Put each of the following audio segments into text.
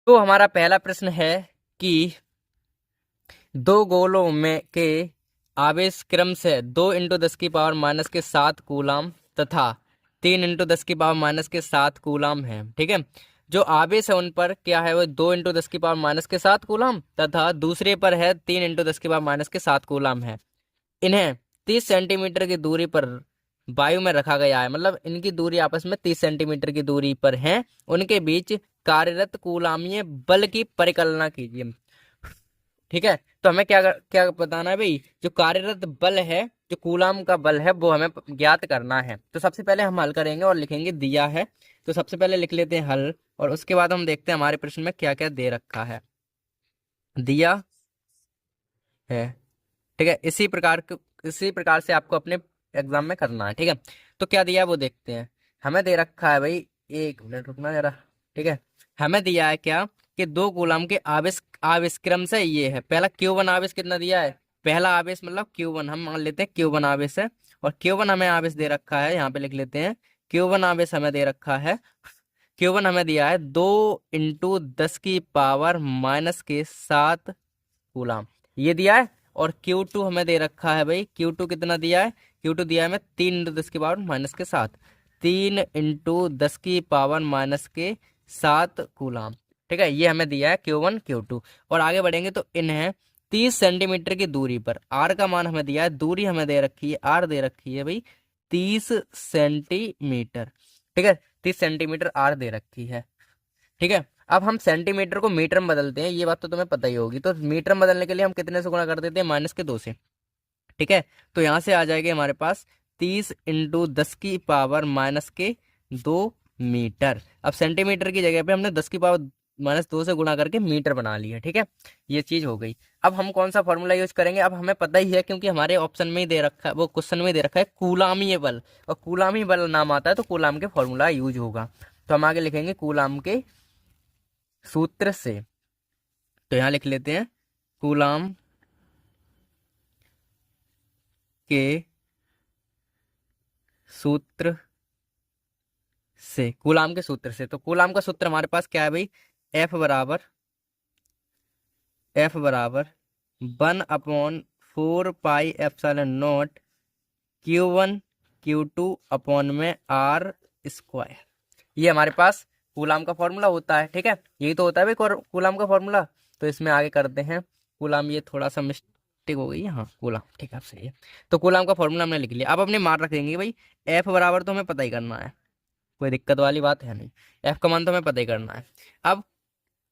तो हमारा पहला प्रश्न है कि दो गोलों में के आवेश क्रम से 2 × 10⁻⁻⁷ कूलाम तथा 3 × 10⁻⁻⁷ कूलाम है। ठीक है, जो आवेश है उन पर क्या है वो 2 × 10⁻⁻⁷ कूलाम तथा दूसरे पर है 3 × 10⁻⁻⁷ कूलाम है। इन्हें 30 सेंटीमीटर की दूरी पर वायु में रखा गया है, मतलब इनकी दूरी आपस में 30 सेंटीमीटर की दूरी पर है। उनके बीच कार्यरत कूलामीय बल की परिकल्पना कीजिए। ठीक है, तो हमें क्या क्या बताना है भाई, जो कार्यरत बल है, जो कूलाम का बल है वो हमें ज्ञात करना है। तो सबसे पहले हम हल करेंगे और लिखेंगे दिया है। तो सबसे पहले लिख लेते हैं हल, और उसके बाद हम देखते हैं हमारे प्रश्न में क्या क्या दे रखा है। दिया है, ठीक है, इसी प्रकार से आपको अपने एग्जाम में करना है। ठीक है, तो क्या दिया है वो देखते हैं। हमें दे रखा है भाई, 1 मिनट रुकना जरा। ठीक है, हमें दिया है क्या कि दो कूलम के आवेश आवेश क्रम से ये है। पहला Q1 आवेश कितना दिया है, पहला आवेश मतलब Q1 हम मान लेते हैं Q1 आवेश है, और Q1 हमें आवेश दे रखा है, यहाँ पे लिख लेते हैं Q1 आवेश हमें दे रखा है। Q1 हमें दिया है 2 × 10⁻⁻⁷ कूलम, ये दिया है। और Q2 हमें दे रखा है भाई, Q2 कितना दिया है, Q2 दिया है हमें 3 × 10⁻⁻⁷, 3 × 10⁻⁻⁷ कूलम। ठीक है, ये हमें दिया है Q1 Q2। और आगे बढ़ेंगे तो इन्हें 30 सेंटीमीटर की दूरी पर, आर का मान हमें दिया है, दूरी हमें दे रखी है, आर दे रखी है भाई 30 सेंटीमीटर। ठीक है, 30 सेंटीमीटर आर दे रखी है। ठीक है, अब हम सेंटीमीटर को मीटर में बदलते हैं, ये बात तो तुम्हें पता ही होगी। तो मीटर में बदलने के लिए हम कितने से गुणा कर देते हैं, -2 से। ठीक है, तो यहाँ से आ जाएगा हमारे पास 30 × 10⁻⁻2 मीटर। अब सेंटीमीटर की जगह पे हमने 10⁻⁻2 से गुणा करके मीटर बना लिया। ठीक है, ये चीज हो गई। अब हम कौन सा फॉर्मूला यूज करेंगे, अब हमें पता ही है क्योंकि हमारे ऑप्शन में ही दे रखा है, वो क्वेश्चन में ही दे रखा है कूलामीय बल, और कूलामी बल नाम आता है तो कूलाम के फॉर्मूला यूज होगा। तो हम आगे लिखेंगे कूलाम के सूत्र से। तो यहां लिख लेते हैं कूलाम के सूत्र से, कूलाम के सूत्र से। तो कूलाम का सूत्र हमारे पास क्या है भाई, F बराबर 1/4πε0 Q1 Q2 अपॉन में R²। ये हमारे पास कूलाम का फॉर्मूला होता है। ठीक है, यही तो होता है भाई कूलाम का फॉर्मूला। तो इसमें आगे करते हैं कूलाम, ये थोड़ा सा मिस्टेक हो गई है, हाँ कूलाम, ठीक है, आप सही है। तो कूलाम का फॉर्मूला हमने लिख लिया। अब अपने मान रख देंगे भाई, F बराबर तो हमें पता ही करना है, कोई दिक्कत वाली बात है नहीं, F का मान तो हमें पता ही करना है। अब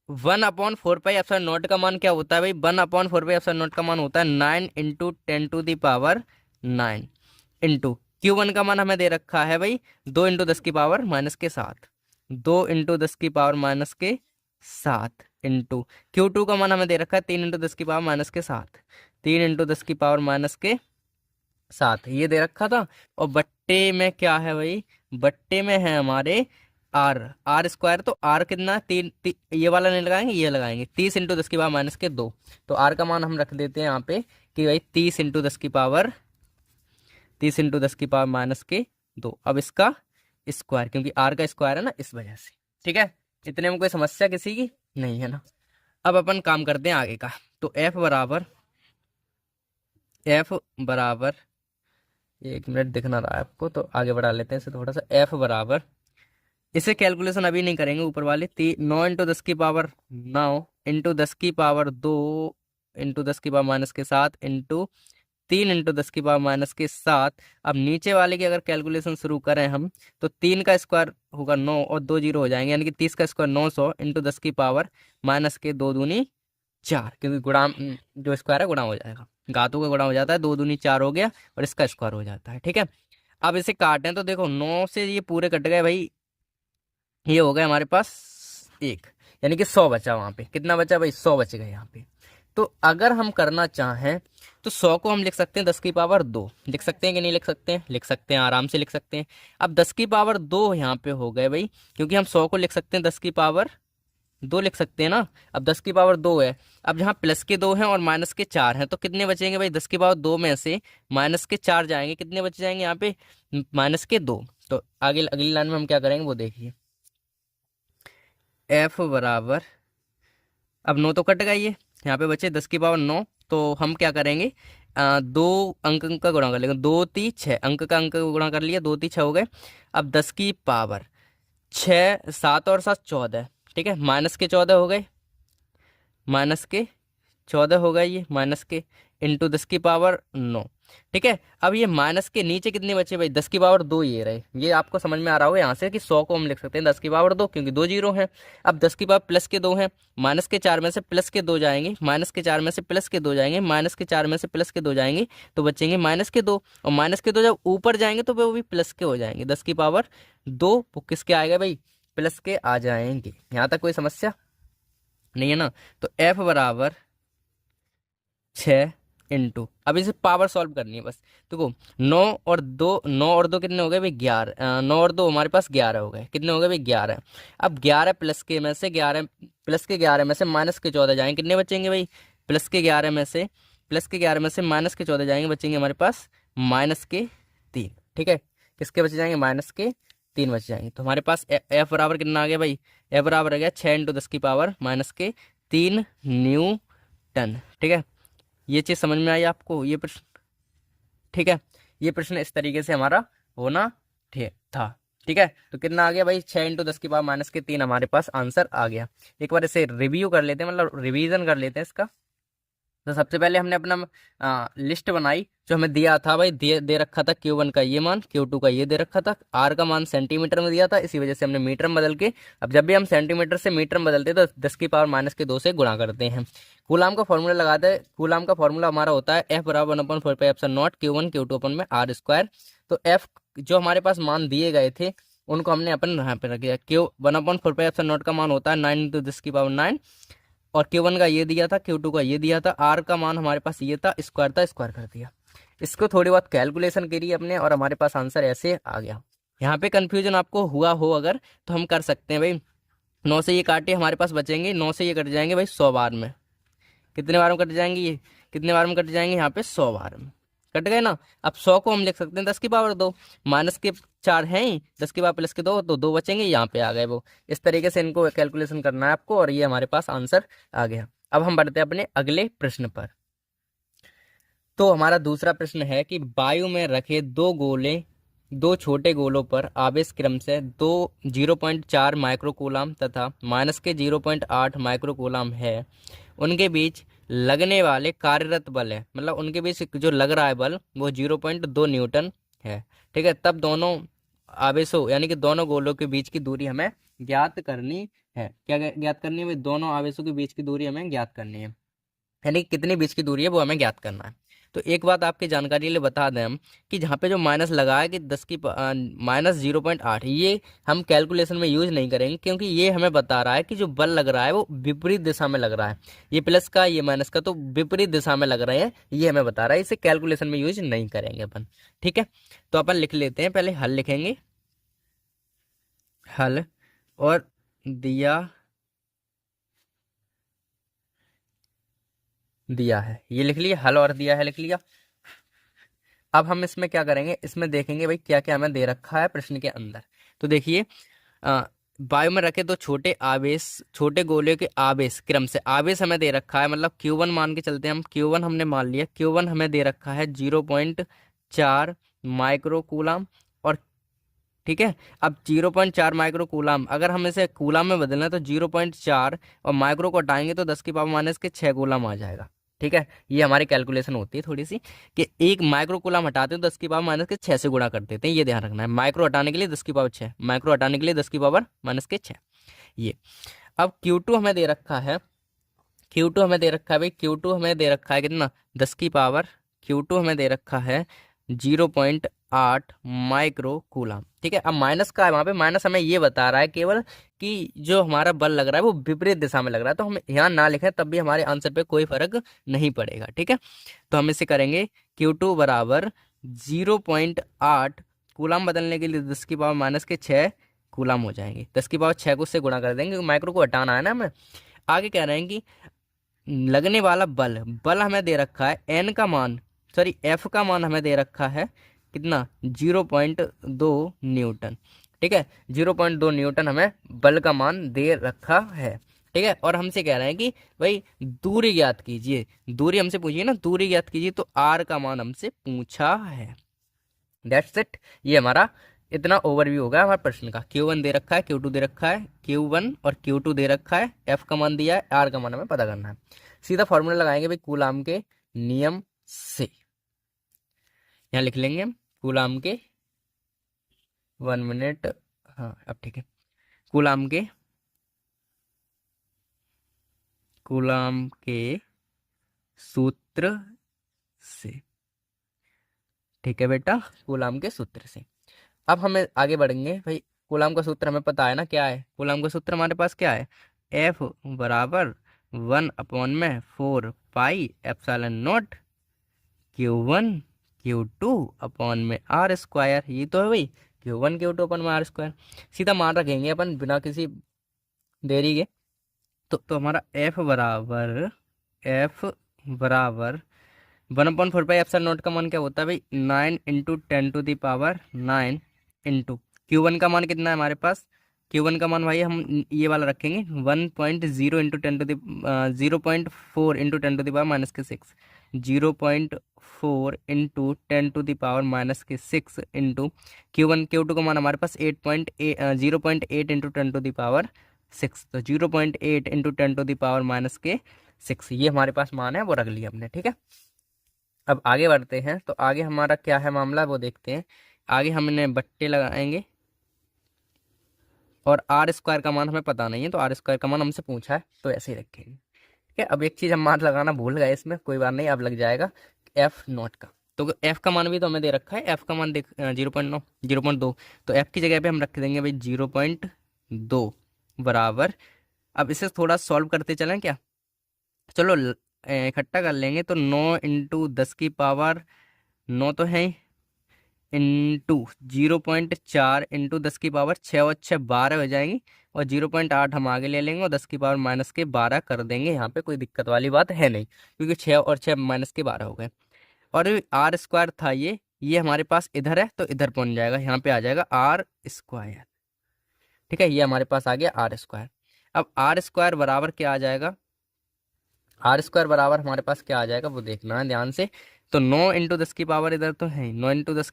1/4πε0 का मान क्या होता है भाई, 1/4πε0 का मान होता है 9 × 10⁹ इंटू Q1 का मान हमें दे रखा है भाई 2 × 10⁻⁻⁷, 2 × 10⁻⁻⁷ इंटू Q2 का मान हमें दे रखा है 3 × 10⁻⁷, 3 × 10⁻⁻⁷ ये दे रखा था। और बट्टे में क्या है भाई, बट्टे में है हमारे R²। तो R कितना, ये वाला नहीं लगाएंगे, ये लगाएंगे 30 × 10⁻⁻2। तो R का मान हम रख देते हैं यहाँ पे कि भाई 30 × 10⁻⁻2। अब इसका स्क्वायर, क्योंकि R का स्क्वायर है ना, इस वजह से। ठीक है, इतने में कोई समस्या किसी की नहीं है ना। अब अपन काम करते हैं आगे का। तो F बराबर 1 मिनट दिख ना रहा है आपको, तो आगे बढ़ा लेते हैं इसे थोड़ा सा। F बराबर, इसे कैलकुलेशन अभी नहीं करेंगे, ऊपर वाले 9 × 10⁻9 इंटू 10⁻2 इंटू 10⁻⁻⁷ इंटू 3 × 10⁻⁻⁷। अब नीचे वाले की अगर कैलकुलेशन शुरू करें हम, तो 3 का स्क्वायर होगा 9 और 2 जीरो हो जाएंगे, यानी कि 30 का स्क्वायर 900 इंटू 10⁻⁻2 दूनी 4, क्योंकि गुणा जो स्क्वायर है गुणा हो जाएगा, घातों का गुणा हो जाता है, 2 दूनी 4 हो गया और इसका स्क्वायर हो जाता है। ठीक है, अब इसे काटें तो देखो 9 से ये पूरे कट गए भाई, ये हो गया हमारे पास 1, यानी कि 100 बचा। वहां पे कितना बचा भाई, 100 बच गए यहाँ पे। तो अगर हम करना चाहें तो 100 को हम लिख सकते हैं 10⁻2, लिख सकते हैं कि नहीं लिख सकते हैं, लिख सकते हैं, आराम से लिख सकते हैं। अब 10⁻2 यहाँ पे हो गए भाई, क्योंकि हम 100 को लिख सकते हैं 10⁻2 लिख सकते हैं ना। अब 10⁻2 है, अब जहाँ प्लस के 2 हैं और माइनस के 4 हैं, तो कितने बचेंगे भाई, 10⁻2 में से माइनस के 4 जाएंगे, कितने बच जाएंगे यहाँ पे, -2। तो आगे अगली लाइन में हम क्या करेंगे वो देखिए। F बराबर अब 9 तो कट गया, ये यहाँ पे बचे 10 की पावर 9। तो हम क्या करेंगे, दो अंक का गुणा कर लेंगे, 2 3 6 अंक का अंक गुणा कर लिया, 2 3 6 हो गए। अब 10 की पावर 6, 7 और 7 14, ठीक है, माइनस के 14 हो गए, माइनस के 14 हो गए ये, माइनस के इंटू 10 की पावर 9, ठीक है। अब ये माइनस के नीचे कितने बचे भाई, 10 की पावर 2 ये रहे। ये आपको समझ में आ रहा होगा यहाँ से कि 100 को हम लिख सकते हैं 10 की पावर 2, क्योंकि 2 जीरो हैं। अब 10 की पावर प्लस के 2 हैं, माइनस के 4 में से प्लस के 2 जाएंगे, माइनस के 4 में से प्लस के 2 जाएंगे, माइनस के 4 में से प्लस के 2 जाएंगे, तो बचेंगे माइनस के 2। और माइनस के 2 जब ऊपर जाएंगे तो वो भी प्लस के हो जाएंगे, 10 की पावर 2 वो किसके आएगा भाई, प्लस के आ जाएंगे। यहाँ तक कोई समस्या नहीं है ना। तो एफ बराबर 6 इंटू, अब इसे पावर सॉल्व करनी है बस। देखो 9 और 2 कितने हो गए भाई, 11। 9 और 2 हमारे पास 11 हो गए, कितने हो गए भाई 11। अब 11 प्लस के में से 11 प्लस के 11 में से माइनस के 14 जाएंगे, कितने बचेंगे भाई, प्लस के 11 में से माइनस के 14 जाएंगे, बचेंगे हमारे पास माइनस के 3, ठीक है। किसके बच जाएंगे, माइनस के 3 बच जाएंगे। तो हमारे पास एफ बराबर कितना आ गया भाई, एफ बराबर आ गया 6 इंटू 10 की पावर माइनस के 3 न्यूटन, ठीक है। ये चीज़ समझ में आई आपको, ये प्रश्न, ठीक है। ये प्रश्न इस तरीके से हमारा होना था, ठीक है। तो कितना आ गया भाई, 6 इंटू 10 की पावर माइनस के 3 हमारे पास आंसर आ गया। एक बार इसे रिव्यू कर लेते हैं, मतलब रिवीजन कर लेते हैं इसका। तो सबसे पहले हमने अपना लिस्ट बनाई, जो हमें दिया था भाई, दे रखा था Q1 का ये मान, Q2 का ये दे रखा था, R का मान सेंटीमीटर में दिया था, इसी वजह से हमने मीटर में बदल के, अब जब भी हम सेंटीमीटर से मीटर में बदलते हैं तो 10 की पावर माइनस के 2 से गुणा करते हैं। कूलाम का फॉर्मूला लगाते हैं, कूलाम का फॉर्मूला हमारा होता है F बराबर 1/4πε0 Q1 Q2 अपन में R स्क्वायर। तो F जो हमारे पास मान दिए गए थे उनको हमने अपन यहाँ पे रख दिया। Q 1/4πε0 का मान होता है 9 इंटू 10 की पावर 9, और Q1 का ये दिया था, Q2 का ये दिया था, R का मान हमारे पास ये था, स्क्वायर था, स्क्वायर कर दिया। इसको थोड़ी बहुत कैलकुलेशन करी अपने और हमारे पास आंसर ऐसे आ गया। यहाँ पे कंफ्यूजन आपको हुआ हो अगर, तो हम कर सकते हैं भाई, 9 से ये काटे हमारे पास बचेंगे, 9 से ये कट जाएंगे भाई 100 बार में। कितने बार में कट जाएंगे ये, कितने बार में कट जाएंगे यहाँ पे 100 बार में कट गए ना। अब 100 को हम लिख सकते हैं 10 की पावर 2, माइनस के 4 हैं ही, 10 की पावर प्लस के 2, तो 2 बचेंगे, यहाँ पे आ गए वो। इस तरीके से इनको कैलकुलेशन करना है आपको, और ये हमारे पास आंसर आ गया। अब हम बढ़ते हैं अपने अगले प्रश्न पर। तो हमारा दूसरा प्रश्न है कि वायु में रखे दो छोटे गोलों पर आवेश क्रम से 0.4 माइक्रोकूलाम तथा माइनस के 0.8 माइक्रोकूलाम है, उनके बीच लगने वाले कार्यरत बल है, मतलब उनके बीच जो लग रहा है बल वो 0.2 न्यूटन है, ठीक है। तब दोनों आवेशों यानी कि दोनों गोलों के बीच की दूरी हमें ज्ञात करनी है। क्या ज्ञात करनी है भाई, दोनों आवेशों के बीच की दूरी हमें ज्ञात करनी है, यानी कि कितनी बीच की दूरी है वो हमें ज्ञात करना है। तो एक बात आपकी जानकारी के लिए बता दें हम कि जहाँ पे जो माइनस लगा है कि माइनस 0.8, ये हम कैलकुलेशन में यूज नहीं करेंगे, क्योंकि ये हमें बता रहा है कि जो बल लग रहा है वो विपरीत दिशा में लग रहा है। ये प्लस का ये माइनस का तो विपरीत दिशा में लग रहे हैं, ये हमें बता रहा है, इसे कैलकुलेशन में यूज नहीं करेंगे अपन, ठीक है। तो अपन लिख लेते हैं, पहले हल लिखेंगे, हल और दिया है, ये लिख लिया, हल और दिया है लिख लिया। अब हम इसमें क्या करेंगे, इसमें देखेंगे भाई क्या क्या हमें दे रखा है प्रश्न के अंदर। तो देखिए, वायु में रखे दो छोटे गोले के आवेश क्रम से, आवेश हमें दे रखा है, मतलब Q1 मान के चलते हैं हम, Q1 हमने मान लिया, Q1 हमें दे रखा है 0.4 माइक्रोकूलाम, और ठीक है। अब 0.4 माइक्रोकूलाम, अगर हम इसे कूलाम में बदलना है तो 0.4 और माइक्रो को हटाएंगे तो 10 की पावर माइनस के 6 कूलाम आ जाएगा, ठीक है। ये हमारी कैलकुलेशन होती है थोड़ी सी, कि एक माइक्रो कूलाम हटाते हैं तो 10 की पावर माइनस के 6 से गुणा कर देते हैं, ये ध्यान रखना है। माइक्रो हटाने के लिए 10 की पावर 6, माइक्रो हटाने के लिए 10 की पावर माइनस के 6, ये। अब Q2 हमें दे रखा है, Q2 हमें दे रखा है भाई, Q2 हमें दे रखा है कितना, 10 की पावर, Q2 हमें दे रखा है 0.8 माइक्रो कूलाम, ठीक है। अब माइनस का है, वहाँ पे माइनस हमें ये बता रहा है केवल कि जो हमारा बल लग रहा है वो विपरीत दिशा में लग रहा है, तो हम यहाँ ना लिखें तब भी हमारे आंसर पे कोई फर्क नहीं पड़ेगा, ठीक है। तो हम इसे करेंगे Q2 बराबर 0.8 कूलाम, बदलने के लिए 10 की पावर माइनस के 6 कूलाम हो जाएंगे, 10 की पावर 6 को उससे गुणा कर देंगे, क्योंकि माइक्रो को हटाना है ना हमें। आगे कह रहे हैं कि लगने वाला बल हमें दे रखा है एन का मान, सॉरी एफ का मान हमें दे रखा है कितना, 0.2 न्यूटन, ठीक है। 0.2 न्यूटन हमें बल का मान दे रखा है। ठीक है। और हमसे कह रहे हैं कि भाई दूरी ज्ञात कीजिए, दूरी हमसे पूछिए ना, दूरी ज्ञात कीजिए, तो आर का मान हमसे पूछा है। That's it. ये हमारा इतना ओवरव्यू होगा हमारे प्रश्न का। Q1 दे रखा है, Q2 दे रखा है, Q1 और Q2 दे रखा है, F का मान दिया है, R का मान हमें पता करना है। सीधा फॉर्मूला लगाएंगे भाई कूलाम के नियम से। यहाँ लिख लेंगे हम कूलाम के, 1 मिनट, हाँ अब ठीक है, कूलाम के, कूलाम के सूत्र से। ठीक है बेटा, कूलाम के सूत्र से। अब हमें आगे बढ़ेंगे भाई। कूलाम का सूत्र हमें पता है ना क्या है। कूलाम का सूत्र हमारे पास क्या है, F बराबर 1/4 pi epsilon not Q1 Q2 upon में R स्क्वायर। ये तो है भाई, Q1 Q2 अपॉन में R स्क्वायर। सीधा मान रखेंगे अपन बिना किसी देरी के। तो हमारा F बराबर 1/4 पाई एप्सिलॉन नॉट का मान क्या होता है भाई, 9 × 10⁻⁹ इंटू Q1 का मान कितना है हमारे पास। Q1 का मान भाई हम ये वाला रखेंगे 1.0 into 0.4 into 10⁻⁻6, 0.4 into 10⁻⁻6 into Q2 का मान हमारे पास 0.8 इंटू 10⁻6, तो 0.8 इंटू 10⁻⁻6 ये हमारे पास मान है, वो रख लिया हमने। ठीक है, अब आगे बढ़ते हैं। तो आगे हमारा क्या है मामला वो देखते हैं। आगे हमने बट्टे लगाएंगे और आर स्क्वायर का मान हमें पता नहीं है, तो आर स्क्वायर का मान हमसे पूछा है, तो ऐसे ही रखेंगे। ठीक है, अब एक चीज़ हम मान लगाना भूल गए इसमें, कोई बात नहीं, अब लग जाएगा F0 का। तो एफ का मान भी तो हमें दे रखा है, एफ का मान देख 0.9 0.2, तो एफ की जगह पे हम रख देंगे भाई 0.2 बराबर। अब इसे थोड़ा सॉल्व करते चलें क्या, चलो इकट्ठा कर लेंगे। तो 9 × 10⁻9 तो है, इंटू 0.4 इंटू 10⁻6 और 6 12 हो जाएंगी, और 0.8 हम आगे ले लेंगे और 10⁻−12 कर देंगे। यहाँ पे कोई दिक्कत वाली बात है नहीं, क्योंकि 6 और 6 -12 हो गए। और आर स्क्वायर था ये हमारे पास इधर है, तो इधर पहुंच जाएगा, यहाँ पे आ जाएगा आर स्क्वायर। ठीक है, ये हमारे पास आ गया आर स्क्वायर। अब आर स्क्वायर बराबर क्या आ जाएगा, आर स्क्वायर बराबर हमारे पास क्या आ जाएगा वो देखना है ध्यान से। तो 9 इंटू 10 इधर तो है, 9 इंटू 10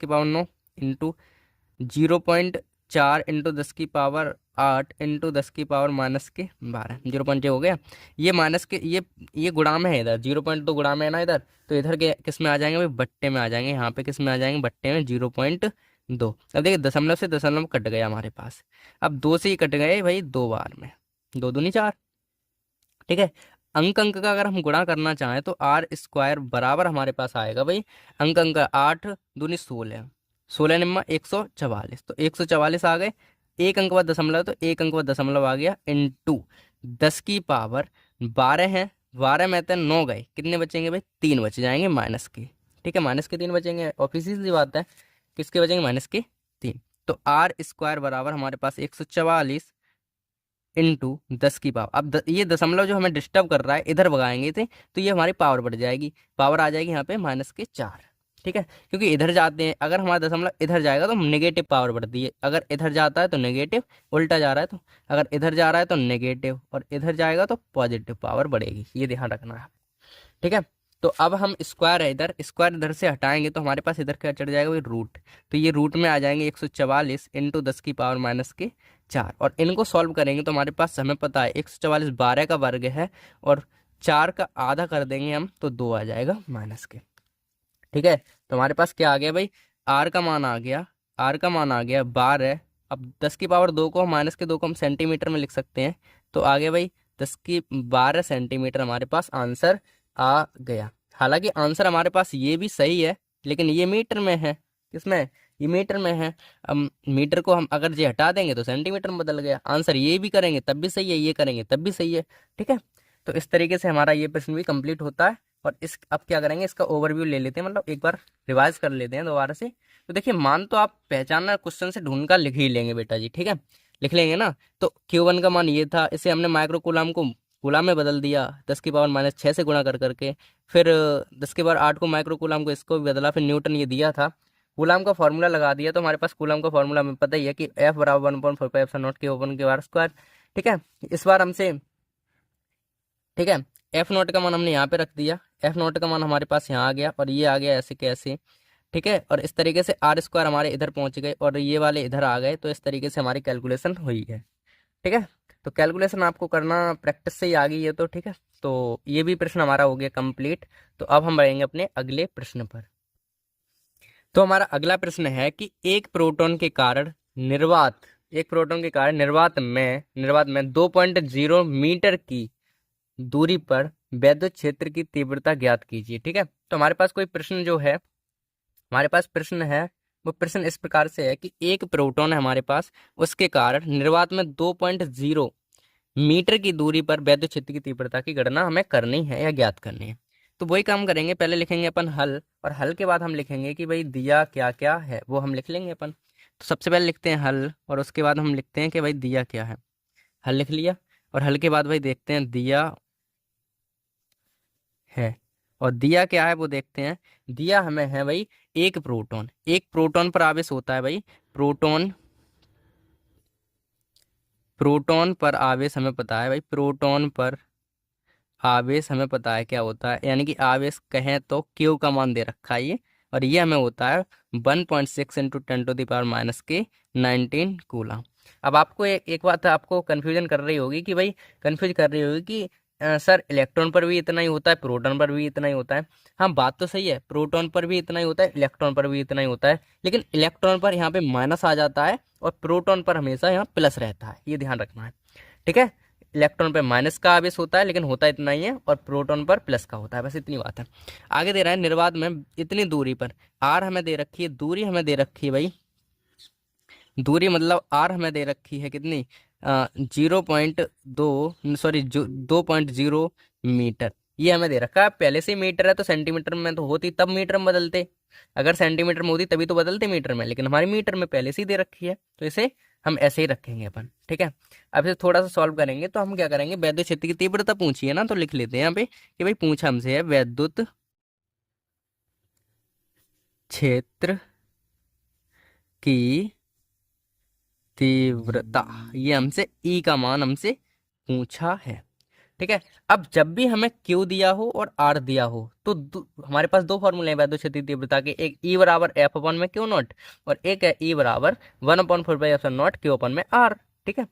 इंटू 0.4 इंटू 10 8 इंटू 10⁻12 0.6 हो गया। ये माइनस के ये गुणा में है, इधर 0.2 गुणा में है ना इधर, तो इधर के किस में आ जाएंगे भाई, बट्टे में आ जाएंगे। यहाँ पे किस में आ जाएंगे, बट्टे में 0.2। अब देखिए दशमलव से दशमलव कट गया हमारे पास। अब 2 से ही कट गए भाई 2 बार में, 2 दूनी 4। ठीक है, अंक का अगर हम गुणा करना चाहें तो आर स्क्वायर बराबर हमारे पास आएगा भाई, अंक 8 दूनी 16, 16 निम्मा 144, तो 144 आ गए। एक अंक बाद दशमलव, तो एक अंक बाद दशमलव आ गया, इंटू 10⁻12 है, 12 में तो 9 गए, कितने बचेंगे भाई, 3 बच जाएंगे माइनस के। ठीक है, माइनस के 3 बचेंगे, और सीधी बात है किसके बचेंगे, -3। तो आर स्क्वायर बराबर हमारे पास 144 इंटू 10⁻। अब ये दशमलव जो हमें डिस्टर्ब कर रहा है, इधर भगाएंगे थे तो ये हमारी पावर बढ़ जाएगी, पावर आ जाएगी यहाँ पे -4। ठीक है, क्योंकि इधर जाते हैं, अगर हमारा दशमलव इधर जाएगा तो नेगेटिव पावर बढ़ती है, अगर इधर जाता है तो नेगेटिव, उल्टा जा रहा है तो, अगर इधर जा रहा है तो नेगेटिव, और इधर जाएगा तो पॉजिटिव पावर बढ़ेगी, ये ध्यान रखना है। ठीक है, तो अब हम स्क्वायर है इधर, स्क्वायर इधर से हटाएंगे तो हमारे पास इधर क्या चढ़ जाएगा भाई, रूट। तो ये रूट में आ जाएंगे 144 इंटू 10⁻⁻4, और इनको सॉल्व करेंगे तो हमारे पास हमें पता है 144 12 का वर्ग है, और 4 का आधा कर देंगे हम तो 2 आ जाएगा माइनस के। ठीक है, तो हमारे पास क्या आ गया भाई, आर का मान आ गया, आर का मान आ गया 12। अब 10⁻2 को -2 को हम सेंटीमीटर में लिख सकते हैं, तो आ गया भाई 10⁻12 सेंटीमीटर हमारे पास आंसर आ गया। हालांकि आंसर हमारे पास ये भी सही है, लेकिन ये मीटर में है, किसमें, ये मीटर में है। अब मीटर को हम अगर ये हटा देंगे तो सेंटीमीटर में बदल गया आंसर, ये भी करेंगे तब भी सही है, ये करेंगे तब भी सही है। ठीक है, तो इस तरीके से हमारा ये प्रश्न भी कंप्लीट होता है। और इस अब क्या करेंगे, इसका ओवरव्यू ले लेते हैं, मतलब एक बार रिवाइज कर लेते हैं दोबारा से। तो देखिए मान तो आप पहचानना क्वेश्चन से ढूंढ कर लिख ही लेंगे बेटा जी, ठीक है, लिख लेंगे ना। तो Q1 का मान ये था, इसे हमने माइक्रो कूलाम को कूलाम में बदल दिया 10⁻⁻6 से गुणा कर करके, फिर 10⁻8 को माइक्रो कूलाम को इसको भी बदला, फिर न्यूटन ये दिया था, कूलाम का फॉर्मूला लगा दिया। तो हमारे पास कूलाम का फॉर्मूला हमें पता ही है कि F बराबर 1/4 पाई एप्सिलॉन नॉट Q1 के आर स्क्वायर। ठीक है, इस बार हमसे ठीक है। एफ नॉट का मान हमने यहाँ पे रख दिया, एफ नॉट का मान हमारे पास यहाँ आ गया और ये आ गया ऐसे कैसे, ठीक है। और इस तरीके से आर स्क्वायर हमारे इधर पहुंच गए और ये वाले इधर आ गए, तो इस तरीके से हमारी कैलकुलेशन हुई है। ठीक है, तो कैलकुलेशन आपको करना प्रैक्टिस से ही आ गई है, तो ठीक है। तो ये भी प्रश्न हमारा हो गया कंप्लीट। तो अब हम बढ़ेंगे अपने अगले प्रश्न पर। तो हमारा अगला प्रश्न है कि एक प्रोटॉन के कारण निर्वात, एक प्रोटॉन के कारण निर्वात में 2.0 मीटर की दूरी पर वैद्युत क्षेत्र की तीव्रता ज्ञात कीजिए। ठीक है, तो हमारे पास कोई प्रश्न जो है, हमारे पास प्रश्न है, वो प्रश्न इस प्रकार से है कि एक प्रोटॉन है हमारे पास, उसके कारण निर्वात में 2.0 मीटर की दूरी पर वैद्युत क्षेत्र की तीव्रता की गणना हमें करनी है या ज्ञात करनी है। तो वही काम करेंगे, पहले लिखेंगे अपन हल, और हल के बाद हम लिखेंगे कि भाई दिया क्या क्या है, वो हम लिख लेंगे अपन। तो सबसे पहले लिखते हैं हल, और उसके बाद हम लिखते हैं कि भाई दिया क्या है। हल लिख लिया, और हल के बाद भाई देखते हैं दिया है, और दिया क्या है वो देखते हैं। दिया हमें है भाई एक प्रोटॉन, एक प्रोटॉन पर आवेश होता है भाई, प्रोटॉन, प्रोटॉन पर आवेश हमें पता है भाई, प्रोटॉन पर आवेश हमें पता है क्या होता है, यानी कि आवेश कहें तो क्यू का मान दे रखा है ये, और ये हमें होता है 1.6 इंटू 10⁻⁻19 कूलम। अब आपको एक बात आपको कन्फ्यूजन कर रही होगी कि भाई, कन्फ्यूज कर रही होगी कि सर इलेक्ट्रॉन पर भी इतना ही होता है, प्रोटॉन पर भी इतना ही होता है। हाँ बात तो सही है, प्रोटॉन पर भी इतना ही होता है, इलेक्ट्रॉन पर भी इतना ही होता है, लेकिन इलेक्ट्रॉन पर यहाँ पे माइनस आ जाता है और प्रोटॉन पर हमेशा यहाँ प्लस रहता है, ये ध्यान रखना है। ठीक है, इलेक्ट्रॉन पे माइनस का आवेश होता है लेकिन होता इतना ही है, और प्रोटॉन पर प्लस का होता है, बस इतनी बात है। आगे दे रहा है निर्वात में इतनी दूरी पर, आर हमें दे रखी है, दूरी हमें दे रखी है भाई, दूरी मतलब आर हमें दे रखी है कितनी, 2.0 मीटर, ये हमें दे रखा है। पहले से ही मीटर है तो सेंटीमीटर में तो होती तब मीटर में बदलते, अगर सेंटीमीटर में होती तभी तो बदलते मीटर में, लेकिन हमारी मीटर में पहले से ही दे रखी है, तो इसे हम ऐसे ही रखेंगे अपन। ठीक है, अब इसे थोड़ा सा सॉल्व करेंगे, तो हम क्या करेंगे, वैद्युत क्षेत्र की तीव्रता पूछी है ना, तो लिख लेते हैं यहाँ पे कि भाई पूछा हमसे है वैद्युत क्षेत्र की तीव्रता, ये हमसे ई का मान हमसे पूछा है। ठीक है, अब जब भी हमें क्यू दिया हो और आर दिया हो तो हमारे पास दो फॉर्मूले हैं वैद्युत क्षेत्र तीव्रता के, एक ई बराबर एफ अपन में क्यू नॉट, और एक है ई बराबर 1/4 क्यू अपन में आर। ठीक है,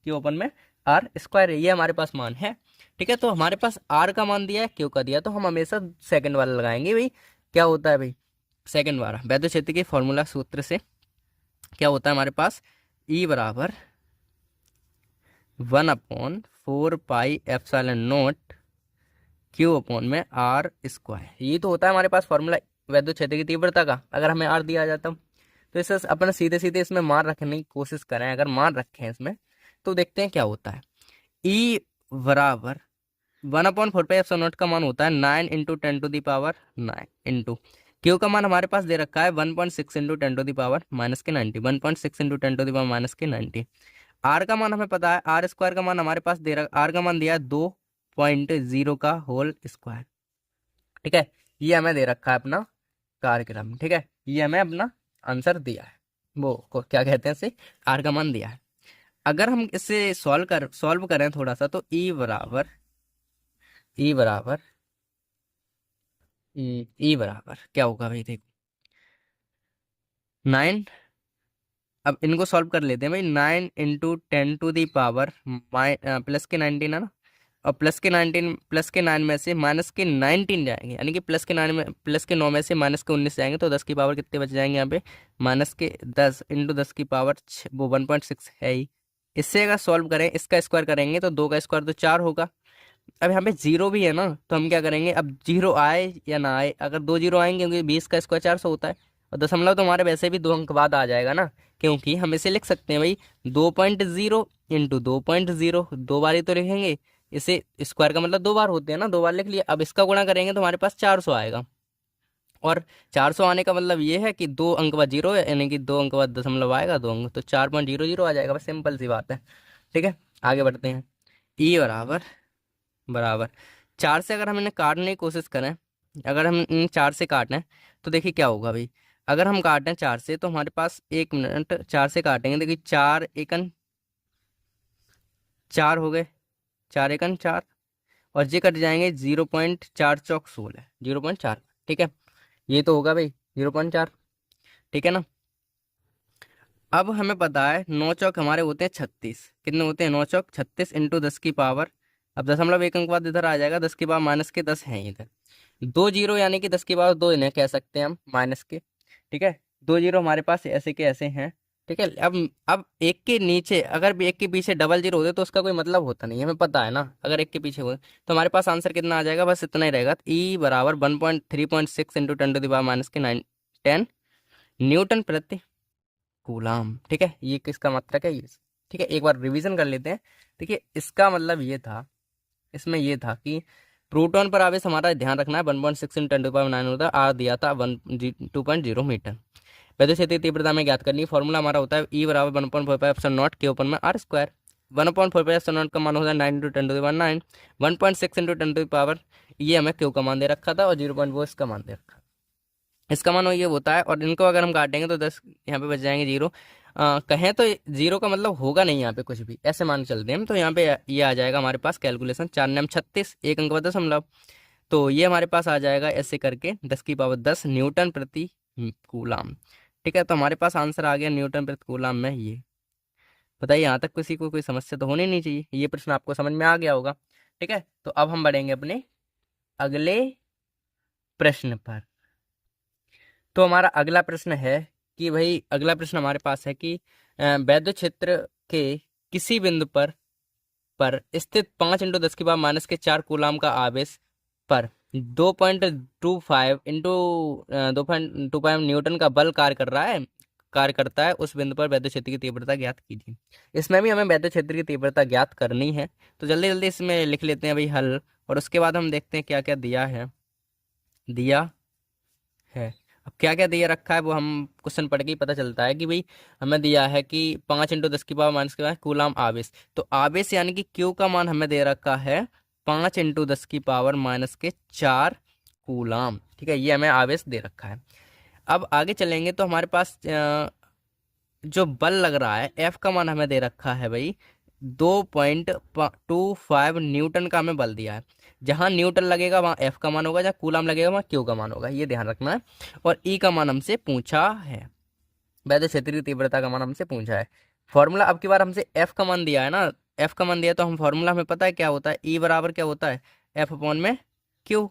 क्यू अपन में आर स्क्वायर, ये हमारे पास मान है। ठीक है, तो हमारे पास आर का मान दिया है, क्यू का दिया, तो हम हमेशा सेकंड वाला लगाएंगे भाई। क्या होता है भाई सेकंड वाला, वैद्युत क्षेत्र के फॉर्मूला सूत्र से क्या होता है हमारे पास, ई बराबर 1/4 पाई एप्सिलॉन क्यू अपॉन में आर स्क्वायर, ये तो होता है हमारे पास फॉर्मूला वैद्युत क्षेत्र की तीव्रता का। अगर हमें आर दिया जाता तो इसे अपन सीधे सीधे इसमें मान रखने की कोशिश करें, अगर मान रखें इसमें तो देखते हैं क्या होता है। ई बराबर 1/4 का मान होता है 9 इंटू 10⁻9 इंटू क्यू का मान हमारे पास दे रखा है 1.6 इंटू 10⁻⁻90, 1.6 इंटू 10⁻⁻90। आर का मान हमें पता है, आर स्क्वायर का मान हमारे पास दे रखा, आर का मान दिया है 2.0 का होल स्क्वायर। ठीक है, ये हमें दे रखा है अपना कार्यक्रम। ठीक है, ये हमें अपना आंसर दिया है, वो को क्या कहते हैं इसे, आर का मान दिया है। अगर हम इसे सॉल्व करें थोड़ा सा, तो ई बराबर क्या होगा भाई, देखो 9, अब इनको सॉल्व कर लेते हैं भाई, 9 इंटू 10⁻, प्लस के 19 है ना, और प्लस के 9 में से माइनस के 19 जाएंगे, यानी कि प्लस के 9 में से माइनस के 19 जाएंगे, तो 10 की पावर कितने बच जाएंगे यहाँ पे, माइनस के 10 इंटू 10 की पावर वो 1.6 है ही। इससे अगर सॉल्व करें, इसका स्क्वायर करेंगे तो 2 का स्क्वायर तो 4 होगा। अब यहाँ पे जीरो भी है ना, तो हम क्या करेंगे, अब जीरो आए या ना आए, अगर 2 जीरो आएंगे क्योंकि 20 का स्क्वायर 400 होता है, और दशमलव तो हमारे वैसे भी 2 अंक बाद आ जाएगा ना, क्योंकि हम इसे लिख सकते हैं भाई 2.0 इंटू 2.0, 2 बार ही तो लिखेंगे इसे, स्क्वायर का मतलब 2 बार होते हैं ना, 2 बार लिख लिया। अब इसका गुणा करेंगे तो हमारे पास 400 आएगा, और 400 आने का मतलब ये है कि 2 अंक बाद जीरो, यानी कि 2 अंक बाद दशमलव आएगा 2 अंक, तो 4.00 आ जाएगा, बस सिंपल सी बात है। ठीक है, आगे बढ़ते हैं। ई बराबर बराबर 4 से अगर हम इन्हें काटने की कोशिश करें, अगर हम इन 4 से काटें तो देखिए क्या होगा भाई, अगर हम काटें 4 से तो हमारे पास 1 मिनट, 4 से काटेंगे, देखिए 4 एकन 4 हो गए, 4 एकन 4, और ये कट जाएंगे 0.4 चौक 16, 0.4। ठीक है, ये तो होगा भाई 0.4। ठीक है ना। अब हमें पता है 9 चौक हमारे होते हैं 36। कितने होते हैं? 9 चौक 36 इंटू 10 की पावर, अब 1 अंक बाद इधर आ जाएगा, 10 की पावर माइनस के 10 है इधर, 2 जीरो यानी कि 10 की पावर 2 इन्हें कह सकते हैं हम माइनस के। ठीक है, 2 जीरो हमारे पास ऐसे के ऐसे हैं। ठीक है, अब एक के नीचे अगर भी एक के पीछे डबल जीरो होते तो उसका कोई मतलब होता नहीं, हमें पता है ना। अगर एक के पीछे हो तो हमारे पास आंसर कितना आ जाएगा? बस इतना ही रहेगा, ई बराबर 1.3.6 इंटू 10⁻⁻⁻10 न्यूटन प्रति कूलाम। ठीक है, ये किसका मात्रक है? ये। ठीक है, एक बार रिवीजन कर लेते हैं। देखिए, इसका मतलब ये था, इसमें ये था कि प्रोटॉन पर आवेश हमारा ध्यान रखना है 1.6 × 10⁻9 होता है, आर दिया था 2.0 मीटर। वैद्युत क्षेत्र की तीव्रता में ज्ञात करनी, फॉर्मूला हमारा होता है ई बराबर 1.45 के ऊपर में आर स्क्वायर। 1.45 का मान होता है 9 × 10⁻9, 1.6 × 10 ये हमें क्यू का मान दे रखा था और 0. वो इसका मान दे रखा, इसका मान ये होता है। और इनको अगर हम काटेंगे तो 10 यहाँ पे बच जाएंगे 0। कहें तो 0 का मतलब होगा नहीं यहाँ पे कुछ भी, ऐसे मान चलते हैं हम। तो यहाँ पे ये आ जाएगा हमारे पास कैलकुलेशन 4 9 36, 1 अंक 10। तो ये हमारे पास आ जाएगा ऐसे करके 10 की पावर 10 न्यूटन प्रति कूलाम। ठीक है, तो हमारे पास आंसर आ गया न्यूटन प्रति कूलाम में। ये बताइए, यहाँ तक किसी को कोई समस्या तो होनी नहीं चाहिए, ये प्रश्न आपको समझ में आ गया होगा। ठीक है, तो अब हम बढ़ेंगे अपने अगले प्रश्न पर। तो हमारा अगला प्रश्न है कि भाई, अगला प्रश्न हमारे पास है कि वैद्युत क्षेत्र के किसी बिंदु पर स्थित 5 × 10⁻⁻4 कूलाम का आवेश पर 2.25 इंटू 2.25 न्यूटन का बल कार्य करता है, उस बिंदु पर वैद्युत क्षेत्र की तीव्रता ज्ञात कीजिए। इसमें भी हमें वैद्युत क्षेत्र की तीव्रता ज्ञात करनी है, तो जल्दी जल्दी इसमें लिख लेते हैं भाई हल, और उसके बाद हम देखते हैं क्या क्या दिया है। अब क्या क्या दिया रखा है वो हम क्वेश्चन पढ़ के ही पता चलता है कि भाई हमें दिया है कि 5 × 10⁻⁻⁻ कूलाम आवेश, तो आवेश यानी कि क्यू का मान हमें दे रखा है 5 × 10⁻⁻4 कूलाम। ठीक है, ये हमें आवेश दे रखा है। अब आगे चलेंगे तो हमारे पास जो बल लग रहा है एफ का मान हमें दे रखा है भाई 2.25 न्यूटन का हमें बल दिया है। जहां न्यूटन लगेगा वहां एफ का मान होगा, जहां कूलाम लगेगा वहां क्यू का मान होगा, ये ध्यान रखना है। और ई का मान हमसे पूछा है, वैद्युत क्षेत्र की तीव्रता का मान हमसे पूछा है। फॉर्मूला अब की बार हमसे एफ का मान दिया है ना, एफ का मान दिया तो हम फॉर्मूला हमें पता है क्या होता है, ई बराबर क्या होता है? एफ अपॉन में क्यू,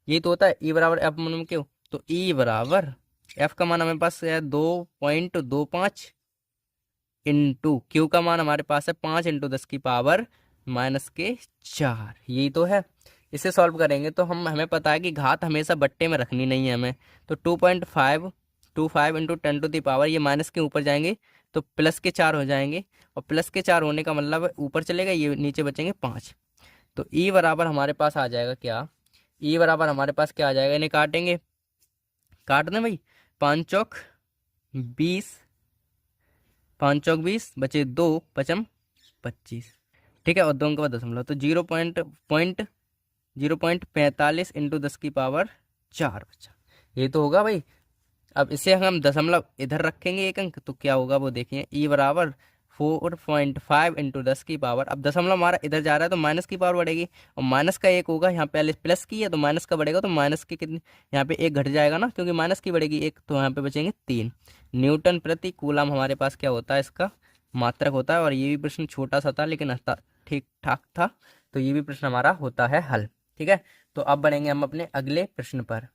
ये तो होता है ई बराबर एफ अपॉन में क्यू। तो ई बराबर एफ का मान हमारे पास है 2.25 इंटू क्यू का मान हमारे पास है 5 × 10⁻⁻4, यही तो है। इसे सॉल्व करेंगे तो हमें पता है कि घात हमेशा बट्टे में रखनी नहीं है हमें, तो 2.525 इंटू 10⁻, ये माइनस के ऊपर जाएंगे तो प्लस के 4 हो जाएंगे, और प्लस के 4 होने का मतलब ऊपर चलेगा, ये नीचे बचेंगे 5। तो ई बराबर हमारे पास आ जाएगा क्या? ई बराबर हमारे पास क्या आ जाएगा? इन्हें काटेंगे, काट दें भाई, 5 चौक 20, 5 चौक 20 बचे 2 पचम 25। ठीक है, और 2 अंक बाद दशमलव, तो 0.45 इंटू 10⁻4 बचा, ये तो होगा भाई। अब इसे हम दशमलव इधर रखेंगे 1 अंक, तो क्या होगा वो देखिए, ई बराबर 4.5 इंटू 10⁻, अब दशमलव हमारा इधर जा रहा है तो माइनस की पावर बढ़ेगी, और माइनस का 1 होगा, यहाँ पहले प्लस की है तो माइनस का बढ़ेगा, तो माइनस की कितनी, यहाँ पे 1 घट जाएगा ना, क्योंकि माइनस की बढ़ेगी 1, तो यहाँ पे बचेंगे 3 न्यूटन प्रति कूलाम हमारे पास क्या होता है, इसका मात्रक होता है। और ये भी प्रश्न छोटा सा था लेकिन ठीक ठाक था, तो ये भी प्रश्न हमारा होता है हल। ठीक है, तो अब बढ़ेंगे हम अपने अगले प्रश्न पर।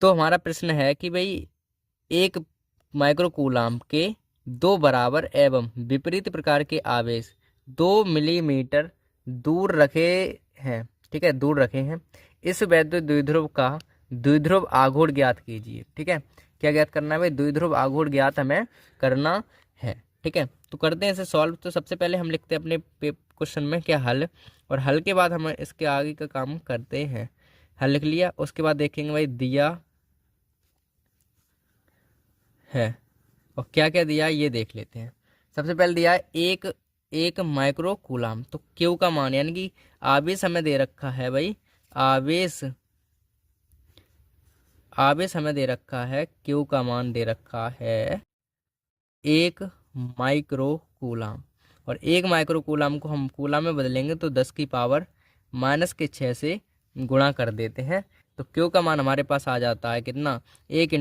तो हमारा प्रश्न है कि भाई, एक माइक्रो कूलाम के 2 बराबर एवं विपरीत प्रकार के आवेश 2 मिलीमीटर दूर रखे हैं। ठीक है, दूर रखे हैं, इस वैद्युत द्विध्रुव का द्विध्रुव आघूर्ण ज्ञात कीजिए। ठीक है, क्या ज्ञात करना है भाई? द्विध्रुव आघूर्ण ज्ञात हमें करना है। ठीक है, तो करते हैं इसे सॉल्व। तो सबसे पहले हम लिखते हैं अपने क्वेश्चन में क्या हल, और हल के बाद हम इसके आगे का काम करते हैं। हल लिख लिया, उसके बाद देखेंगे भाई दिया है, और क्या क्या दिया है ये देख लेते हैं। सबसे पहले दिया है एक माइक्रो कूलाम, तो क्यू का मान यानी कि आवेश हमें दे रखा है भाई, आवेश हमें दे रखा है, क्यू का मान दे रखा है 1 माइक्रो कूलाम, और 1 माइक्रो कूलाम को हम कूलाम में बदलेंगे तो 10⁻⁻⁻⁻ -6 से गुणा कर देते हैं तो क्यू का मान हमारे पास आ जाता है कितना, 1 ×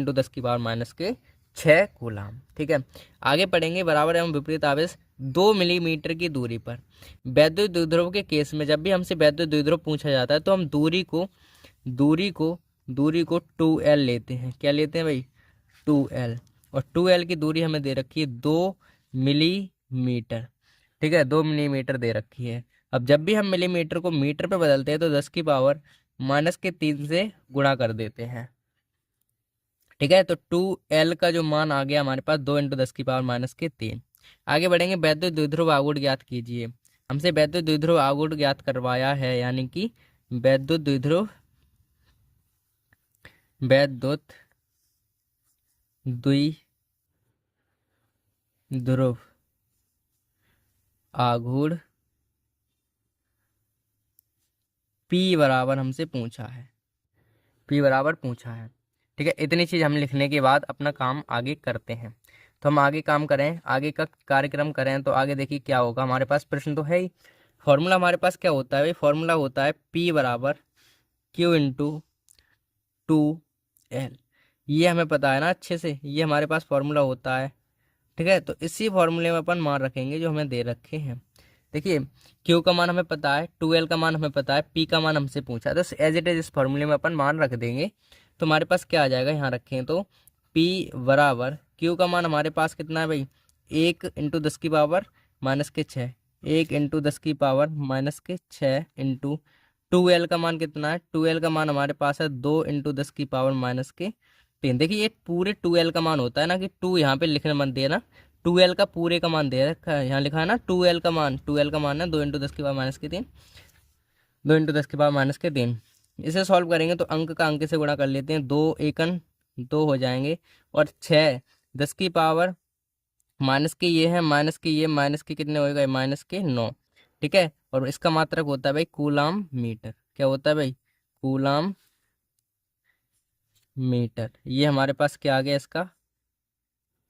10⁻⁶ कूलाम। ठीक है, आगे पढ़ेंगे बराबर एवं विपरीत आवेश 2 मिलीमीटर की दूरी पर। वैद्युत द्विध्रुव के केस में जब भी हमसे वैद्युत द्विध्रुव पूछा जाता है तो हम दूरी को 2L लेते हैं। क्या लेते हैं भाई, 2L। और 2L की दूरी हमें दे रखी है 2 मिलीमीटर। ठीक है, 2 मिलीमीटर दे रखी है। अब जब भी हम मिलीमीटर को मीटर पे बदलते हैं तो 10⁻³ से गुणा कर देते हैं। ठीक है, तो 2L का जो मान आ गया हमारे पास 2 × 10⁻³ आगे बढ़ेंगे, वैद्युत द्विध्रुव आघूर्ण ज्ञात कीजिए। हमसे वैद्युत द्विध्रुव आघूर्ण ज्ञात करवाया है, यानी कि वैद्युत द्विध्रुव आघूर्ण P बराबर हमसे पूछा है, P बराबर पूछा है। ठीक है, इतनी चीज़ हम लिखने के बाद अपना काम आगे करते हैं। तो हम आगे काम करें, आगे का कार्यक्रम करें तो आगे देखिए क्या होगा। हमारे पास प्रश्न तो है ही, फॉर्मूला हमारे पास क्या होता है भाई, फॉर्मूला होता है P बराबर Q × 2L। ये हमें पता है ना अच्छे से, ये हमारे पास फॉर्मूला होता है। ठीक है, तो इसी फॉर्मूले में अपन मान रखेंगे जो हमें दे रखे हैं। देखिए, Q का मान हमें पता है, 2L का मान हमें पता है, P का मान हमसे पूछा, तो एज इट इज इस फॉर्मूले में अपन मान रख देंगे। तो हमारे पास क्या आ जाएगा, यहाँ रखें तो P बराबर Q का मान हमारे पास कितना है भाई, 1 × 10⁻⁻6, 1 × 10⁻⁻6 इंटू 2L का मान कितना है, 2L का मान हमारे पास है 2 × 10⁻⁻3। देखिए, ये पूरे 2L का मान होता है ना, कि 2 यहाँ पे लिखने मत देना, 2L का पूरे का मान दे रखा है, यहाँ लिखा है ना 2L का मान, 2L का मान है 2 × 10⁻⁻3, 2 × 10⁻⁻3। इसे सॉल्व करेंगे तो अंक का अंक से गुणा कर लेते हैं, 2 एकन 2 हो जाएंगे, और 6 10 की पावर माइनस के ये है, माइनस के ये, माइनस के कितने हो गए, -9। ठीक है, और इसका मात्रक होता है भाई कूलाम मीटर। क्या होता है भाई, कूलाम मीटर। ये हमारे पास क्या आ गया, इसका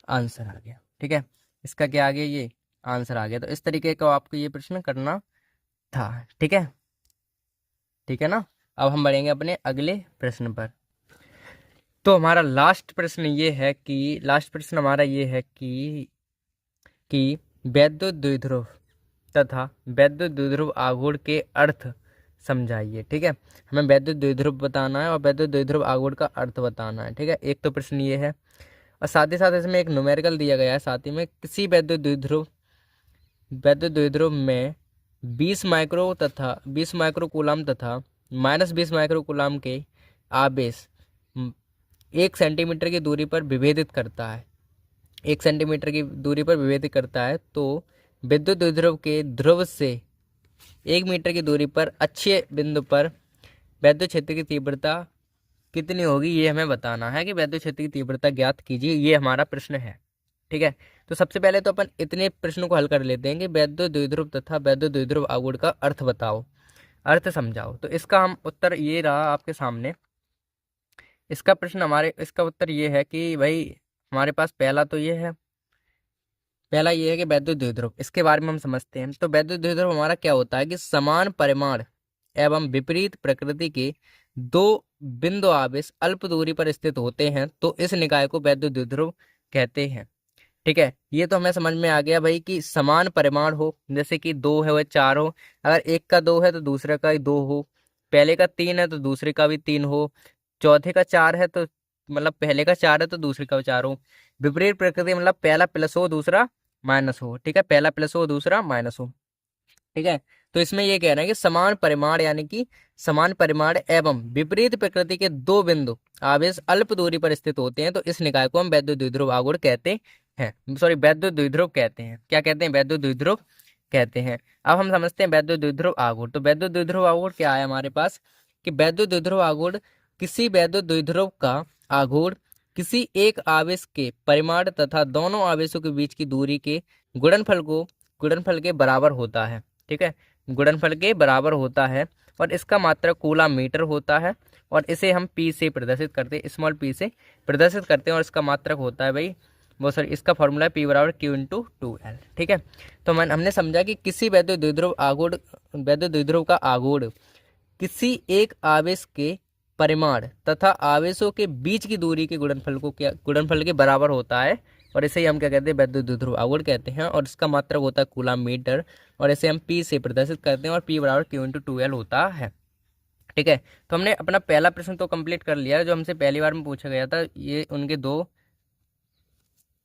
आंसर आ गया। ठीक है, इसका क्या आ गया, ये आंसर आ गया। तो इस तरीके का आपको ये प्रश्न करना था। ठीक है, ठीक है ना। अब हम बढ़ेंगे अपने अगले प्रश्न पर। तो हमारा लास्ट प्रश्न ये है कि वैद्युत द्विध्रुव तथा वैद्युत द्विध्रुव आघूर्ण के अर्थ समझाइए। ठीक है, हमें वैद्युत द्विध्रुव बताना है और वैद्युत द्विध्रुव आघूर्ण का अर्थ बताना है। ठीक है, एक तो प्रश्न ये है, और साथ ही साथ इसमें एक न्यूमेरिकल दिया गया है साथ ही में, किसी वैद्युत द्विध्रुव में 20 माइक्रो कूलाम तथा -20 माइक्रो कूलाम के आवेश 1 सेंटीमीटर की दूरी पर विभेदित करता है, 1 सेंटीमीटर की दूरी पर विभेदित करता है, तो विद्युत द्विध्रुव के ध्रुव से 1 मीटर की दूरी पर अच्छे बिंदु पर वैद्युत क्षेत्र की तीव्रता कितनी होगी, ये हमें बताना है कि वैद्युत क्षेत्र की तीव्रता ज्ञात कीजिए। ये हमारा प्रश्न है। ठीक है, तो सबसे पहले तो अपन इतने प्रश्नों को हल कर लेते हैं कि वैद्युत द्विध्रुव तथा वैद्युत द्विध्रुव आघूर्ण का अर्थ बताओ, अर्थ समझाओ। तो इसका हम उत्तर ये रहा आपके सामने। इसका उत्तर ये है कि भाई हमारे पास पहला ये है कि वैद्युत द्विध्रुव, इसके बारे में हम समझते हैं। तो वैद्युत द्विध्रुव हमारा क्या होता है कि समान परिमाण एवं विपरीत प्रकृति के दो बिंदु आवेश अल्प दूरी पर स्थित होते हैं, तो इस निकाय को वैद्युत द्विध्रुव कहते हैं। ठीक है, ये तो हमें समझ में आ गया भाई कि समान परिमाण हो, जैसे कि 2 है वह 4 हो, अगर एक का 2 है तो दूसरे का 2 हो, पहले का 3 है तो दूसरे का भी 3 हो, चौथे का 4 है तो मतलब पहले का 4 है तो दूसरे का 4 हो। विपरीत प्रकृति मतलब पहला प्लस हो दूसरा माइनस हो। ठीक है, पहला प्लस हो दूसरा माइनस हो। ठीक है, तो इसमें ये कह रहे हैं कि समान परिमाण यानी कि समान परिमाण एवं विपरीत प्रकृति के दो बिंदु आवेश अल्प दूरी पर स्थित होते हैं, तो इस निकाय को हम वैद्युत द्विध्रुव आघूर्ण कहते हैं। वैद्युत द्विध्रुव कहते हैं। क्या कहते हैं, वैद्युत द्विध्रुव कहते हैं। अब हम समझते हैं वैद्युत द्विध्रुव आघूर्ण। तो वैद्युत द्विध्रुव आघूर्ण क्या है हमारे पास, कि वैद्युत द्विध्रुव आघूर्ण किसी वैद्युत द्विध्रुव का आघूर्ण किसी एक आवेश के परिमाण तथा दोनों आवेशों के बीच की दूरी के गुणनफल के बराबर होता है। ठीक है, गुणनफल के बराबर होता है, और इसका मात्रक कूलाम मीटर होता है, और इसे हम P से प्रदर्शित करते हैं, स्मॉल p से प्रदर्शित करते हैं, और इसका मात्रक होता है भाई इसका फॉर्मूला है P बराबर Q × 2L। ठीक है, तो हमने समझा कि किसी वैद्युत द्विध्रुव का आघूर्ण किसी एक आवेश के परिमाण तथा आवेशों के बीच की दूरी के गुणनफल के बराबर होता है, और इसे ही हम क्या कहते हैं, वैद्युत द्विध्रुव आघूर्ण कहते हैं, और इसका मात्रक होता है कूलम मीटर, और इसे हम पी से प्रदर्शित करते हैं, और पी बराबर क्यू इंटू 2L होता है। ठीक है, तो हमने अपना पहला प्रश्न तो कंप्लीट कर लिया जो हमसे पहली बार में पूछा गया था, ये उनके 2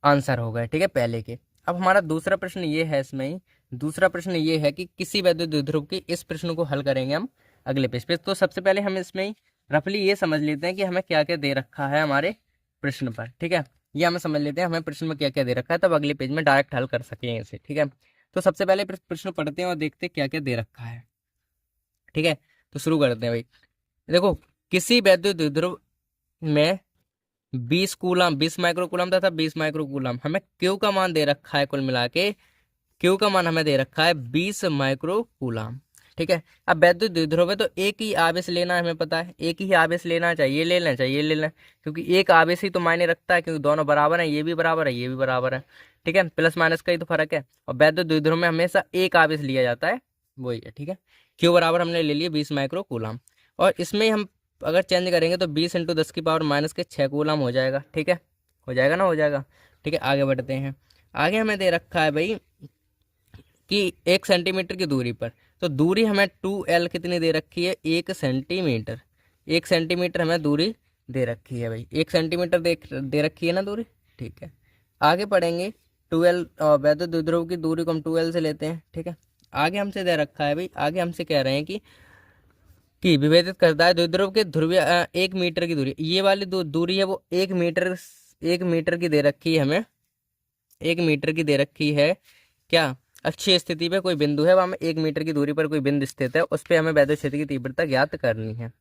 आंसर हो गए। ठीक है, पहले के। अब हमारा दूसरा प्रश्न ये है, इसमें ही दूसरा प्रश्न ये है कि किसी वैद्युत द्विध्रुव के, इस प्रश्न को हल करेंगे हम अगले पेज पे। तो सबसे पहले हम इसमें ही रफली ये समझ लेते हैं कि हमें क्या क्या दे रखा है हमारे प्रश्न पर। ठीक है, ये हमें समझ लेते हैं हमें प्रश्न में क्या क्या दे रखा है, तब अगले पेज में डायरेक्ट हल कर सकेंगे इसे। ठीक है, तो सबसे पहले प्रश्न पढ़ते हैं और देखते हैं क्या क्या दे रखा है। ठीक है, तो शुरू करते हैं भाई। देखो, किसी वैद्युत द्विध्रुव में 20 कूलम, 20 माइक्रो कूलम तथा 20 माइक्रो कूलम, हमें क्यू का मान दे रखा है, कुल मिला के क्यू का मान हमें दे रखा है 20 माइक्रो कूलम। ठीक है, अब वैद्युत द्विध्रुव है तो एक ही आवेश लेना है, हमें पता है एक ही आवेश लेना चाहिए, ले लेना चाहिए, ले लेना, क्योंकि एक आवेश ही तो मायने रखता है, क्योंकि दोनों बराबर है, ये भी बराबर है, ये भी बराबर है। ठीक है, प्लस माइनस का ही तो फर्क है, और वैद्युत द्विध्रुव में हमेशा एक आवेश लिया जाता है, वही है। ठीक है, क्यू बराबर हमने ले लिया 20 माइक्रो कूलम, और इसमें हम अगर चेंज करेंगे तो 20 × 10⁻⁻6 कूलम हो जाएगा। ठीक है, हो जाएगा ना, हो जाएगा। ठीक है, आगे बढ़ते हैं। आगे हमें दे रखा है भाई कि 1 सेंटीमीटर की दूरी पर, तो दूरी हमें 2L कितनी दे रखी है, 1 सेंटीमीटर। 1 सेंटीमीटर हमें दूरी दे रखी है भाई, 1 सेंटीमीटर दे रखी है ना दूरी। ठीक है, आगे पढ़ेंगे। 2L वैद्युत द्विध्रुव की दूरी को हम 2L से लेते हैं। ठीक है, आगे हमसे दे रखा है भाई, आगे हमसे कह रहे हैं कि विभेदित करता है द्विध्रुव के ध्रुवीय 1 मीटर की दूरी, ये वाली दूरी है वो 1 मीटर की दे रखी है हमें, 1 मीटर की दे रखी है। क्या अक्षीय स्थिति पे कोई बिंदु है, वहाँ में 1 मीटर की दूरी पर कोई बिंदु स्थित है, उस पर हमें वैद्युत क्षेत्र की तीव्रता ज्ञात करनी है।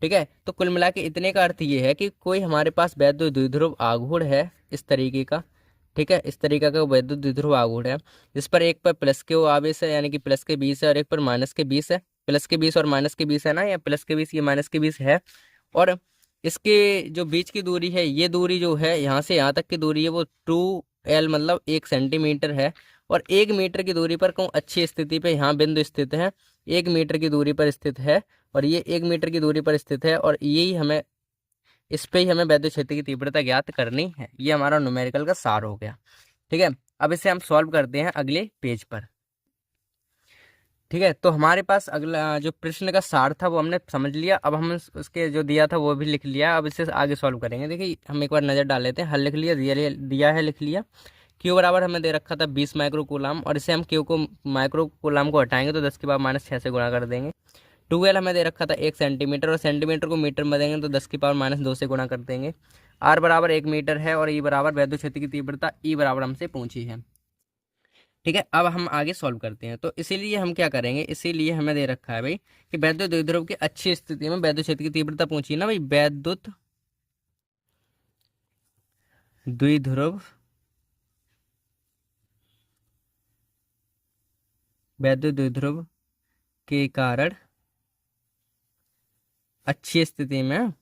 ठीक है, तो कुल मिला के इतने का अर्थ ये है कि कोई हमारे पास वैद्युत द्विध्रुव आघूर्ण है इस तरीके का। ठीक है, इस तरीके का वैद्युत द्विध्रुव आघूर्ण है, जिस पर एक पर प्लस के आवेश है, यानी कि प्लस के 20 है, और एक पर माइनस के 20 है। प्लस के 20 और माइनस के 20 है ना, या प्लस के 20 ये माइनस के 20 है, और इसके जो बीच की दूरी है, ये दूरी जो है यहाँ से यहाँ तक की दूरी है वो 2L मतलब 1 सेंटीमीटर है, और 1 मीटर की दूरी पर कहूँ अच्छी स्थिति पे यहाँ बिंदु स्थित है, 1 मीटर की दूरी पर स्थित है, और ये 1 मीटर की दूरी पर स्थित है, और यही हमें, इस पे ही हमें वैद्युत क्षेत्र की तीव्रता ज्ञात करनी है। ये हमारा न्यूमेरिकल का सार हो गया। ठीक है, अब इसे हम सॉल्व करते हैं अगले पेज पर। ठीक है, तो हमारे पास अगला जो प्रश्न का सार था वो हमने समझ लिया, अब हम उसके जो दिया था वो भी लिख लिया, अब इसे आगे सॉल्व करेंगे। देखिए, हम एक बार नज़र डाल लेते हैं। हल लिख लिया, दिया है लिख लिया। क्यू बराबर हमें दे रखा था 20 माइक्रो कूलम, और इसे हम क्यू को माइक्रो कूलम को हटाएंगे तो 10⁻⁻6 से गुणा कर देंगे। 2L हमें दे रखा था 1 सेंटीमीटर, और सेंटीमीटर को मीटर में देंगे तो 10⁻⁻2 से गुणा कर देंगे। R बराबर 1 मीटर है, और E बराबर वैद्युत क्षेत्र की तीव्रता E बराबर हमसे पूछी है। ठीक है, अब हम आगे सॉल्व करते हैं। तो इसीलिए हम क्या करेंगे, इसीलिए हमें दे रखा है भाई कि वैद्युत द्विध्रुव की अच्छी स्थिति में वैद्युत क्षेत्र की तीव्रता पूछी है ना भाई, वैद्युत द्विध्रुव के कारण अच्छी स्थिति में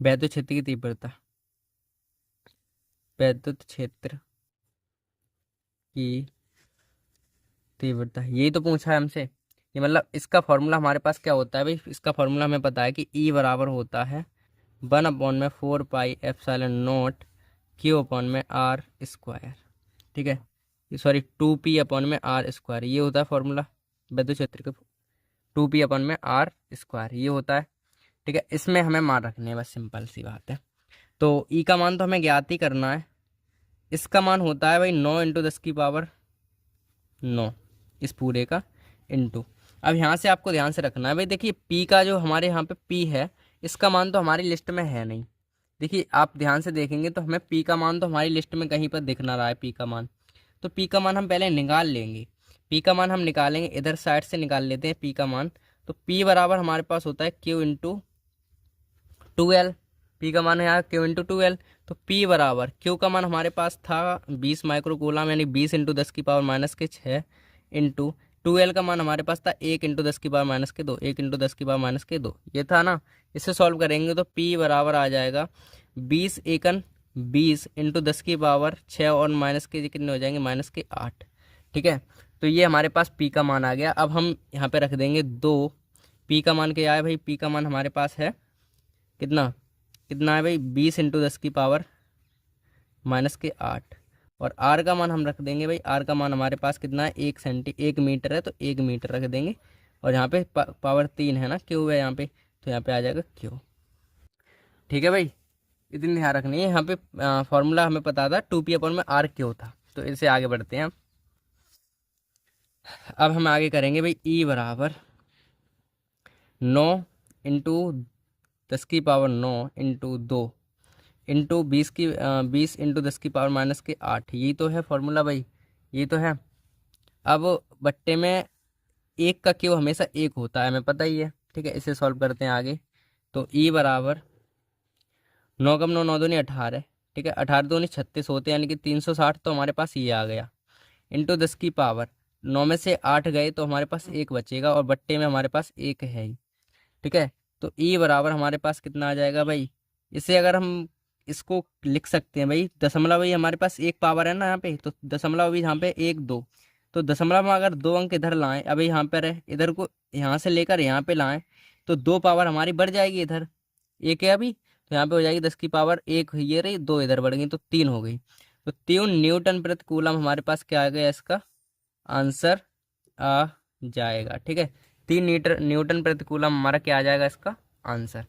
वैद्युत क्षेत्र की तीव्रता, वैद्युत क्षेत्र की तीव्रता, यही तो पूछा है हमसे। ये मतलब इसका फॉर्मूला हमारे पास क्या होता है भाई, इसका फॉर्मूला हमें पता है कि E बराबर होता है 1/4πε0 Q/r²। ठीक है, सॉरी 2p/r², ये होता है फॉर्मूला वैद्युत क्षेत्र का, 2p/r², ये होता है। ठीक है, इसमें हमें मान रखने हैं, बस सिंपल सी बात है। तो E का मान तो हमें ज्ञात ही करना है। इसका मान होता है भाई 9 × 10⁹ इस पूरे का इंटू। अब यहाँ से आपको ध्यान से रखना है भाई, देखिए P का जो हमारे यहाँ पे P है, इसका मान तो हमारी लिस्ट में है नहीं। देखिए, आप ध्यान से देखेंगे तो हमें P का मान तो हमारी लिस्ट में कहीं पर दिख ना रहा है P का मान, तो P का मान हम पहले निकाल लेंगे। P का मान हम निकालेंगे, इधर साइड से निकाल लेते हैं P का मान। तो P बराबर हमारे पास होता है Q × 2L। P का मान है यहाँ Q × 2L, तो P बराबर Q का मान हमारे पास था 20 माइक्रो कूलम, यानी 20 × 10⁻⁻6 इंटू 2L का मान हमारे पास था 1 × 10⁻⁻2, 1 × 10⁻2, ये था ना। इसे सॉल्व करेंगे तो P बराबर आ जाएगा 20 एकन 20 इंटू 10⁻6 और माइनस के कितने हो जाएंगे, -8। ठीक है, तो ये हमारे पास पी का मान आ गया। अब हम यहाँ पे रख देंगे 2। पी का मान क्या है भाई, पी का मान हमारे पास है कितना कितना है भाई, 20 इंटू 10⁻8। और आर का मान हम रख देंगे भाई, आर का मान हमारे पास कितना है, 1 मीटर है, तो 1 मीटर रख देंगे। और यहाँ पे पावर 3 है ना, क्यू है यहाँ पे, तो यहाँ पे आ जाएगा क्यू। ठीक है भाई, इतनी ध्यान रखनी है। यहाँ पे फॉर्मूला हमें पता था 2p/r क्यू था। तो इससे आगे बढ़ते हैं हम। अब हम आगे करेंगे भाई, E बराबर 9 इंटू 10⁻9 इंटू 2 इंटू 20 इंटू 10⁻8। यही तो है फॉर्मूला भाई, ये तो है। अब बट्टे में एक का क्यू हमेशा एक होता है, हमें पता ही है। ठीक है, इसे सॉल्व करते हैं आगे। तो E बराबर 9 कम 9 9 दूनी 18। ठीक है, 18 दूनी 36 होते हैं, यानी कि 360। तो हमारे पास ये आ गया इंटू 10⁻9 में से 8 गए तो हमारे पास एक बचेगा, और बट्टे में हमारे पास एक है ही। ठीक है, तो E बराबर हमारे पास कितना आ जाएगा भाई, इसे अगर हम इसको लिख सकते हैं भाई, दशमलव भाई हमारे पास एक पावर है ना यहाँ पे, तो दशमलव भी यहाँ पे 1 2। तो दशमलव में अगर 2 अंक इधर लाएं, अभी यहाँ पर है, इधर को यहाँ से लेकर यहाँ पे लाएं, तो 2 पावर हमारी बढ़ जाएगी। इधर एक है अभी, तो यहाँ पे हो जाएगी 10⁻1 ये रही, 2 इधर बढ़ गई, तो 3 हो गई। तो 3 न्यूटन प्रति कूलम हमारे पास क्या आ गया, इसका आंसर आ जाएगा। ठीक है, 3 न्यूटन प्रति कूलम हमारा क्या आ जाएगा, इसका आंसर।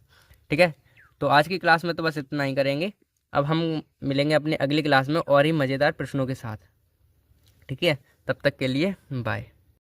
ठीक है, तो आज की क्लास में तो बस इतना ही करेंगे। अब हम मिलेंगे अपनी अगली क्लास में और ही मज़ेदार प्रश्नों के साथ। ठीक है, तब तक के लिए बाय।